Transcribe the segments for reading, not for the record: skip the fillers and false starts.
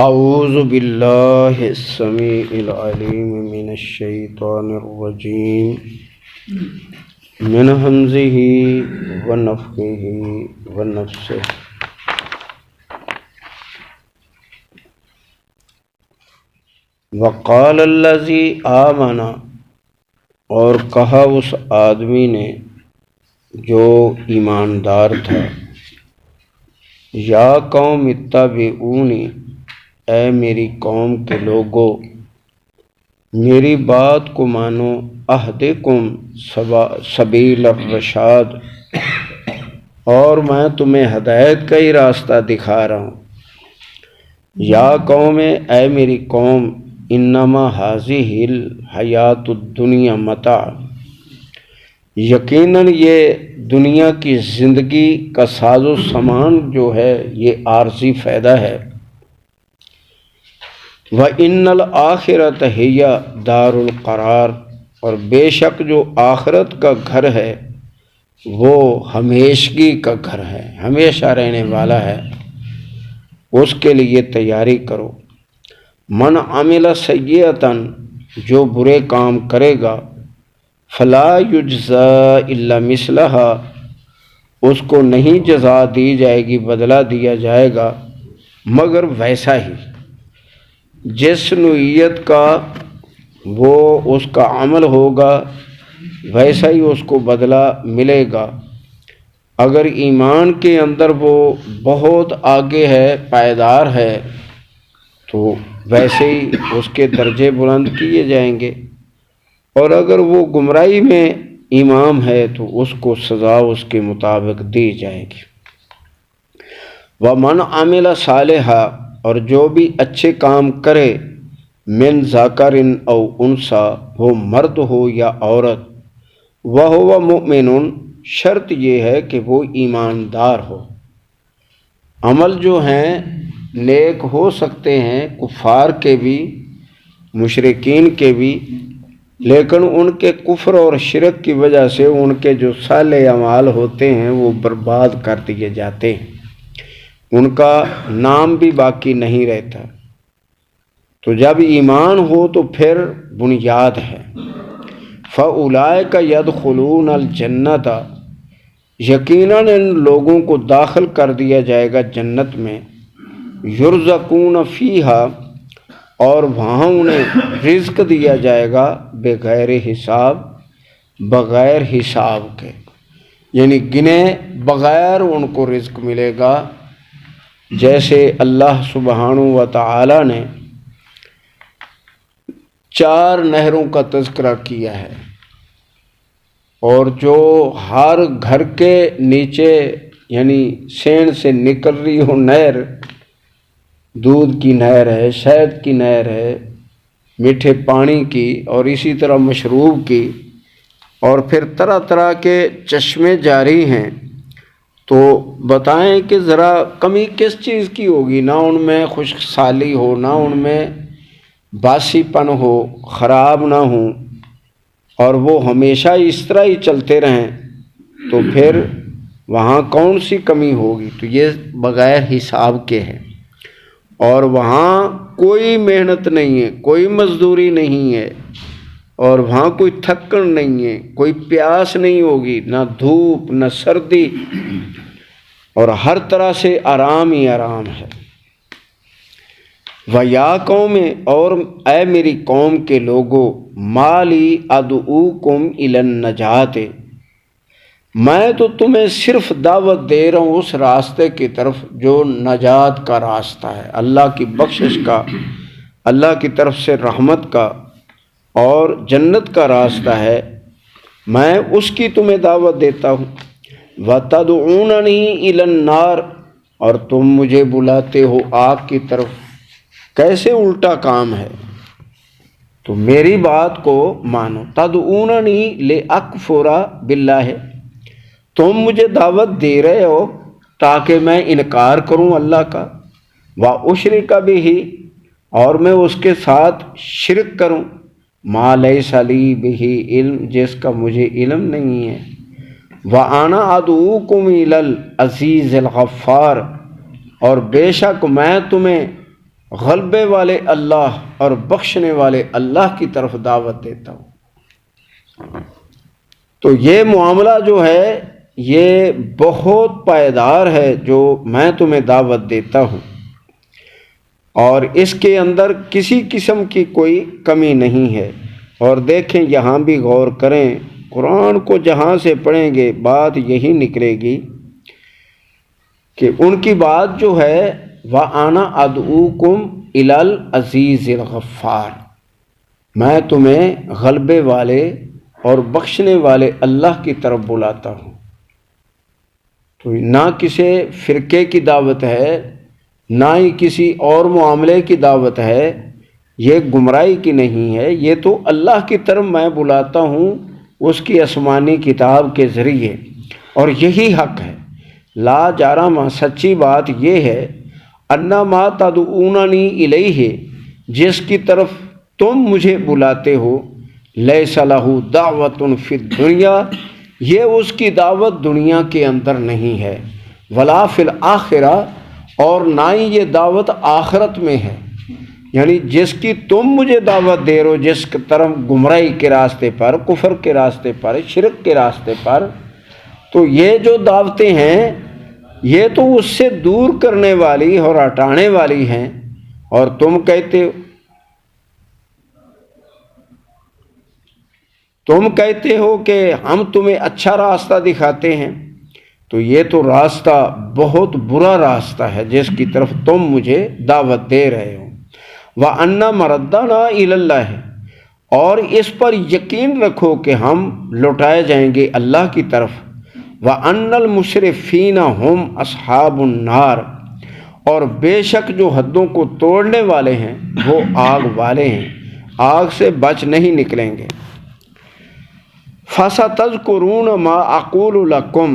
اعوذ باللہ السمیع العلیم من الشیطان الرجیم من ہمزہ ونفخہ ونفثہ۔ وقال الذی آمن، اور کہا اس آدمی نے جو ایماندار تھا، یا قوم اتبعونی، اے میری قوم کے لوگو میری بات کو مانو، اہدکم سبیل الرشاد، اور میں تمہیں ہدایت کا ہی راستہ دکھا رہا ہوں۔ یا قوم، اے میری قوم، انما ہذہ الحیات الدنیا متاع، یقیناً یہ دنیا کی زندگی کا ساز و سامان جو ہے یہ عارضی فائدہ ہے۔ وَإِنَّ الْآخِرَةَ هِيَ دَارُ الْقَرَارِ، اور بے شک جو آخرت کا گھر ہے وہ ہمیشگی کا گھر ہے، ہمیشہ رہنے والا ہے، اس کے لیے تیاری کرو۔ من عمل سیئۃ، جو برے کام کرے گا، فلا یجزی الا مثلہا، اس کو نہیں جزا دی جائے گی، بدلہ دیا جائے گا مگر ویسا ہی، جس نوعیت کا وہ اس کا عمل ہوگا ویسا ہی اس کو بدلہ ملے گا۔ اگر ایمان کے اندر وہ بہت آگے ہے، پائیدار ہے، تو ویسے ہی اس کے درجے بلند کیے جائیں گے، اور اگر وہ گمراہی میں امام ہے تو اس کو سزا اس کے مطابق دی جائے گی۔ وَمَنْ عَمِلَ صَالِحًا، اور جو بھی اچھے کام کرے، من ذکر او انثیٰ، وہ مرد ہو یا عورت، وَهُوَ مُؤْمِنٌ، شرط یہ ہے کہ وہ ایماندار ہو۔ عمل جو ہیں نیک ہو سکتے ہیں کفار کے بھی، مشرکین کے بھی، لیکن ان کے کفر اور شرک کی وجہ سے ان کے جو صالح اعمال ہوتے ہیں وہ برباد کر دیے جاتے ہیں، ان کا نام بھی باقی نہیں رہتا۔ تو جب ایمان ہو تو پھر بنیاد ہے۔ فَأُولَئِكَ يَدْخُلُونَ الْجَنَّةَ، یقیناً ان لوگوں کو داخل کر دیا جائے گا جنت میں، يُرْزَقُونَ فِيهَا، اور وہاں انہیں رزق دیا جائے گا، بغیر حساب، بغیر حساب کے، یعنی گنے بغیر ان کو رزق ملے گا۔ جیسے اللہ سبحانہ و تعالی نے 4 نہروں کا تذکرہ کیا ہے، اور جو ہر گھر کے نیچے یعنی سین سے نکل رہی ہو نہر، دودھ کی نہر ہے، شہد کی نہر ہے، میٹھے پانی کی، اور اسی طرح مشروب کی، اور پھر طرح طرح کے چشمے جاری ہیں، تو بتائیں کہ ذرا کمی کس چیز کی ہوگی؟ نہ ان میں خشک سالی ہو، نہ ان میں باسی پن ہو، خراب نہ ہوں، اور وہ ہمیشہ اس طرح ہی چلتے رہیں، تو پھر وہاں کون سی کمی ہوگی؟ تو یہ بغیر حساب کے ہے، اور وہاں کوئی محنت نہیں ہے، کوئی مزدوری نہیں ہے، اور وہاں کوئی تھکن نہیں ہے، کوئی پیاس نہیں ہوگی، نہ دھوپ نہ سردی، اور ہر طرح سے آرام ہی آرام ہے۔ وَيَا قَوْمِ، اور اے میری قوم کے لوگو، مَالِي أَدْعُوكُمْ إِلَى النَّجَاةِ، میں تو تمہیں صرف دعوت دے رہا ہوں اس راستے کی طرف جو نجات کا راستہ ہے، اللہ کی بخشش کا، اللہ کی طرف سے رحمت کا اور جنت کا راستہ ہے، میں اس کی تمہیں دعوت دیتا ہوں۔ وَتَدْعُونَنِي إِلَى النَّارِ، اور تم مجھے بلاتے ہو آگ کی طرف، کیسے الٹا کام ہے؟ تو میری بات کو مانو۔ تَدْعُونَنِي لِأَكْفُرَ بِاللَّهِ، تم مجھے دعوت دے رہے ہو تاکہ میں انکار کروں اللہ کا، وَأُشْرِكَ بِهِ، اور میں اس کے ساتھ شرک کروں، مَا لَيْسَ لِي بِهِ علم، جس کا مجھے علم نہیں ہے، وَأَنَا أَدْعُوكُمْ إِلَى الْعَزِيزِ الْغَفَّارِ، اور بے شک میں تمہیں غلبے والے اللہ اور بخشنے والے اللہ کی طرف دعوت دیتا ہوں۔ تو یہ معاملہ جو ہے یہ بہت پائیدار ہے جو میں تمہیں دعوت دیتا ہوں، اور اس کے اندر کسی قسم کی کوئی کمی نہیں ہے۔ اور دیکھیں یہاں بھی غور کریں، قرآن کو جہاں سے پڑھیں گے بات یہی نکلے گی کہ ان کی بات جو ہے وَأَنَا أَدْعُوكُمْ إِلَى الْعَزِيزِ الْغَفَّارِ، میں تمہیں غلبے والے اور بخشنے والے اللہ کی طرف بلاتا ہوں۔ تو نہ کسی فرقے کی دعوت ہے، نہ ہی کسی اور معاملے کی دعوت ہے، یہ گمراہی کی نہیں ہے، یہ تو اللہ کی طرف میں بلاتا ہوں اس کی آسمانی کتاب کے ذریعے، اور یہی حق ہے۔ لا جارمہ سچی بات یہ ہے انما تدعوننی الیہ، جس کی طرف تم مجھے بلاتے ہو، لیس لہ دعوت فی الدنیا، یہ اس کی دعوت دنیا کے اندر نہیں ہے، ولا فی الآخرہ، اور نہ ہی یہ دعوت آخرت میں ہے۔ یعنی جس کی تم مجھے دعوت دے رہے ہو، جس کی طرف گمراہی کے راستے پر، کفر کے راستے پر، شرک کے راستے پر، تو یہ جو دعوتیں ہیں یہ تو اس سے دور کرنے والی اور ہٹانے والی ہیں، اور تم کہتے ہو کہ ہم تمہیں اچھا راستہ دکھاتے ہیں، تو یہ تو راستہ بہت برا راستہ ہے جس کی طرف تم مجھے دعوت دے رہے ہو۔ وَأَنَّ مَرَدَّنَا إِلَى اللَّهِ، اور اس پر یقین رکھو کہ ہم لوٹائے جائیں گے اللہ کی طرف۔ وَأَنَّ الْمُسْرِفِينَ هُمْ أَصْحَابُ النَّارِ، اور بے شک جو حدوں کو توڑنے والے ہیں وہ آگ والے ہیں، آگ سے بچ نہیں نکلیں گے۔ فَسَتَذْكُرُونَ مَا أَقُولُ لَكُمْ،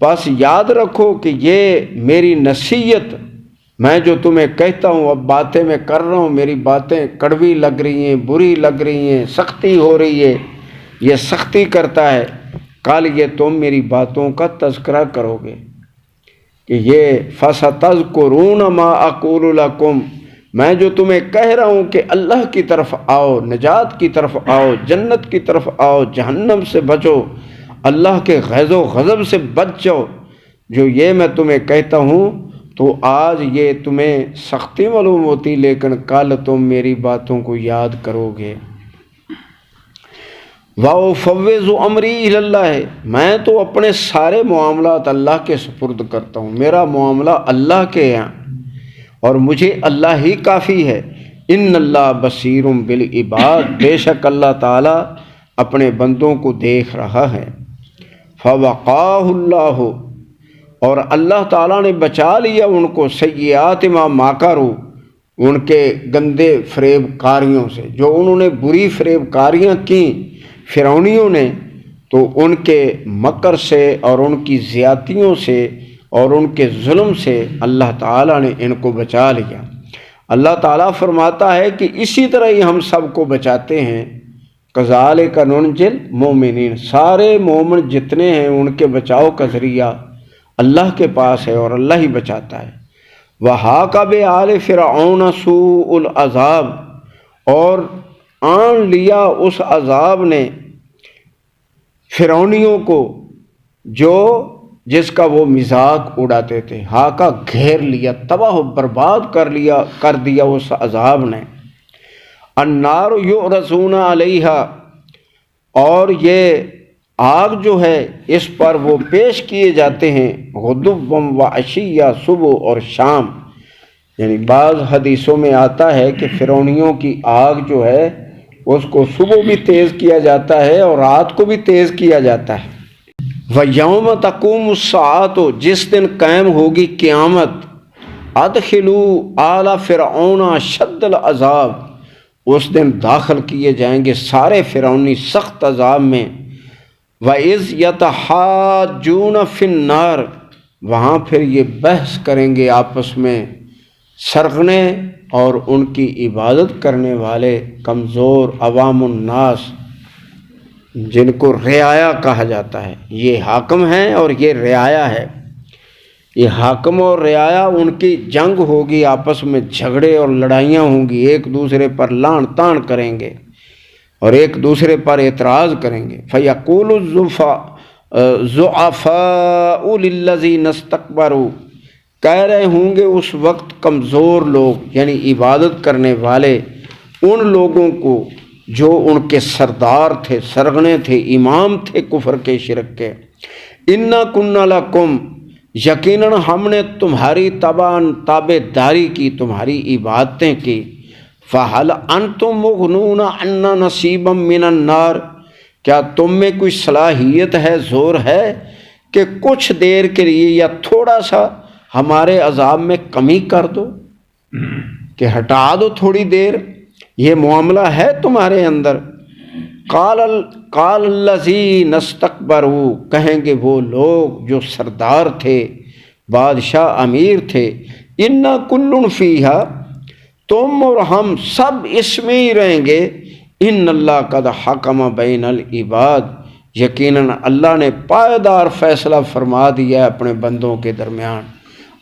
بس یاد رکھو کہ یہ میری نصیحت میں جو تمہیں کہتا ہوں، اب باتیں میں کر رہا ہوں، میری باتیں کڑوی لگ رہی ہیں، بری لگ رہی ہیں، سختی ہو رہی ہے، یہ سختی کرتا ہے، کل یہ تم میری باتوں کا تذکرہ کرو گے کہ یہ فَسَتَذْكُرُونَ مَا أَقُولُ لَكُمْ، میں جو تمہیں کہہ رہا ہوں کہ اللہ کی طرف آؤ، نجات کی طرف آؤ، جنت کی طرف آؤ، جہنم سے بچو، اللہ کے غیظ و غضب سے بچ جاؤ، جو یہ میں تمہیں کہتا ہوں، تو آج یہ تمہیں سختی معلوم ہوتی، لیکن کل تم میری باتوں کو یاد کرو گے۔ وَأُفَوِّضُ أَمْرِي إِلَى اللَّهِ، میں تو اپنے سارے معاملات اللہ کے سپرد کرتا ہوں، میرا معاملہ اللہ کے ہیں اور مجھے اللہ ہی کافی ہے۔ ان اللہ بصیر بالعباد، بے شک اللہ تعالیٰ اپنے بندوں کو دیکھ رہا ہے۔ فَوَقَاهُ اللَّهُ، اور اللہ تعالیٰ نے بچا لیا ان کو، سیئات ما مَكَرُوا، ان کے گندے فریب کاریوں سے، جو انہوں نے بری فریب کاریاں کیں فرعونیوں نے، تو ان کے مکر سے اور ان کی زیادتیوں سے اور ان کے ظلم سے اللہ تعالیٰ نے ان کو بچا لیا۔ اللہ تعالیٰ فرماتا ہے کہ اسی طرح ہی ہم سب کو بچاتے ہیں۔ کذالک ننجی المؤمنین، سارے مومن جتنے ہیں ان کے بچاؤ کا ذریعہ اللہ کے پاس ہے اور اللہ ہی بچاتا ہے۔ وَحَاقَ بِآلِ فِرْعَوْنَ سُوءُ الْعَذَابِ، اور آن لیا اس عذاب نے فرعونیوں کو جس کا وہ مذاق اڑاتے تھے۔ ہاکا گھیر لیا، تباہ و برباد کر دیا اس عذاب نے۔ النار یعرضون علیہا، اور یہ آگ جو ہے اس پر وہ پیش کیے جاتے ہیں، غدوا و عشیہ، صبح اور شام۔ یعنی بعض حدیثوں میں آتا ہے کہ فرعونیوں کی آگ جو ہے اس کو صبح بھی تیز کیا جاتا ہے اور رات کو بھی تیز کیا جاتا ہے۔ وَيَوْمَ تَقُومُ السَّاعَةُ، جس دن قائم ہوگی قیامت، أَدْخِلُوا آلَ فِرْعَوْنَ أَشَدَّ الْعَذَابِ، اس دن داخل کیے جائیں گے سارے فرعونی سخت عذاب میں۔ وَإِذْ يَتَحَاجُّونَ فِي النَّارِ، وہاں پھر یہ بحث کریں گے آپس میں سرغنے اور ان کی عبادت کرنے والے کمزور عوام الناس، جن کو رعایا کہا جاتا ہے، یہ حاکم ہیں اور یہ رعایا ہے، یہ حاکم اور رعایا ان کی جنگ ہوگی، آپس میں جھگڑے اور لڑائیاں ہوں گی، ایک دوسرے پر لان تان کریں گے اور ایک دوسرے پر اعتراض کریں گے۔ فَيَقُولُ الضُّعَفَاءُ لِلَّذِينَ اسْتَكْبَرُوا، کہہ رہے ہوں گے اس وقت کمزور لوگ یعنی عبادت کرنے والے ان لوگوں کو جو ان کے سردار تھے، سرغنے تھے، امام تھے کفر کے، شرک کے، اِنَّا كُنَّا لَكُمْ، یقیناً ہم نے تمہاری تابع داری کی، تمہاری عبادتیں کی، فَهَلْ أَنْتُمْ مُغْنُونَ عَنَّا نَصِيبًا مِّنَ النَّارِ، کیا تم میں کوئی صلاحیت ہے، زور ہے کہ کچھ دیر کے لیے یا تھوڑا سا ہمارے عذاب میں کمی کر دو، کہ ہٹا دو تھوڑی دیر، یہ معاملہ ہے تمہارے اندر؟ قال الذین استکبروا، کہیں گے وہ لوگ جو سردار تھے، بادشاہ، امیر تھے، انا کل فیہا، تم اور ہم سب اس میں ہی رہیں گے، ان اللہ قد حکم بین العباد، یقیناً اللہ نے پائیدار فیصلہ فرما دیا ہے اپنے بندوں کے درمیان،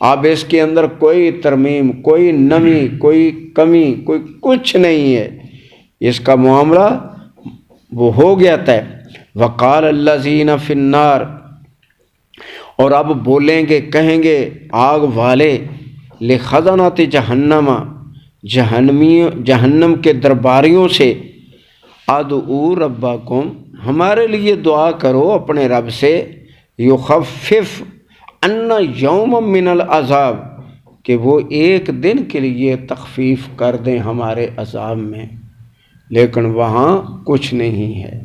اب اس کے اندر کوئی ترمیم، کوئی نمی، کوئی کمی، کوئی کچھ نہیں ہے، اس کا معاملہ وہ ہو گیا طے۔ وقال الذین فی النار، اور اب بولیں گے، کہیں گے آگ والے، لخزنۃ جہنم، جہنم کے درباریوں سے، ادعوا ربکم، ہمارے لیے دعا کرو اپنے رب سے، یخفف عنا یوما من العذاب، کہ وہ ایک دن کے لیے تخفیف کر دیں ہمارے عذاب میں، لیکن وہاں کچھ نہیں ہے۔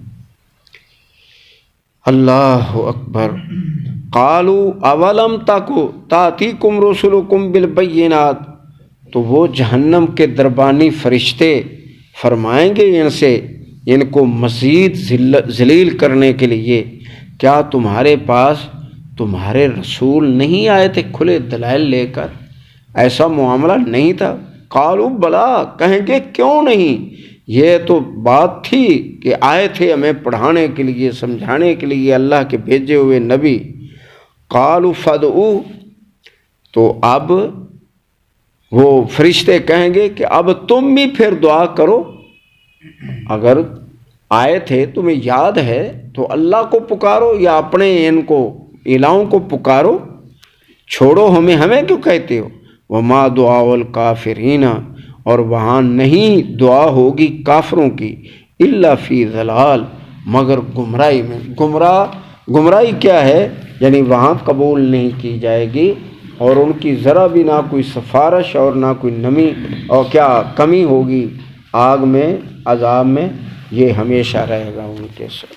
اللہ اکبر۔ قالوا اولم تاتیکم رسلکم بالبینات، تو وہ جہنم کے دربانی فرشتے فرمائیں گے ان سے، ان کو مزید ذلیل کرنے کے لیے، کیا تمہارے پاس تمہارے رسول نہیں آئے تھے کھلے دلائل لے کر؟ ایسا معاملہ نہیں تھا؟ قالوا بلا، کہیں گے کیوں نہیں، یہ تو بات تھی کہ آئے تھے ہمیں پڑھانے کے لیے، سمجھانے کے لیے، اللہ کے بھیجے ہوئے نبی۔ قالوا فادعوا، تو اب وہ فرشتے کہیں گے کہ اب تم بھی پھر دعا کرو، اگر آئے تھے تمہیں یاد ہے تو اللہ کو پکارو یا اپنے ان کو الہوں کو پکارو، چھوڑو ہمیں کیوں کہتے ہو؟ وما دعاء الکافرین، اور وہاں نہیں دعا ہوگی کافروں کی، الا فی ضلال، مگر گمراہی میں۔ گمراہی کیا ہے؟ یعنی وہاں قبول نہیں کی جائے گی، اور ان کی ذرا بھی نہ کوئی سفارش اور نہ کوئی نمی اور کیا کمی ہوگی آگ میں، عذاب میں، یہ ہمیشہ رہے گا ان کے ساتھ۔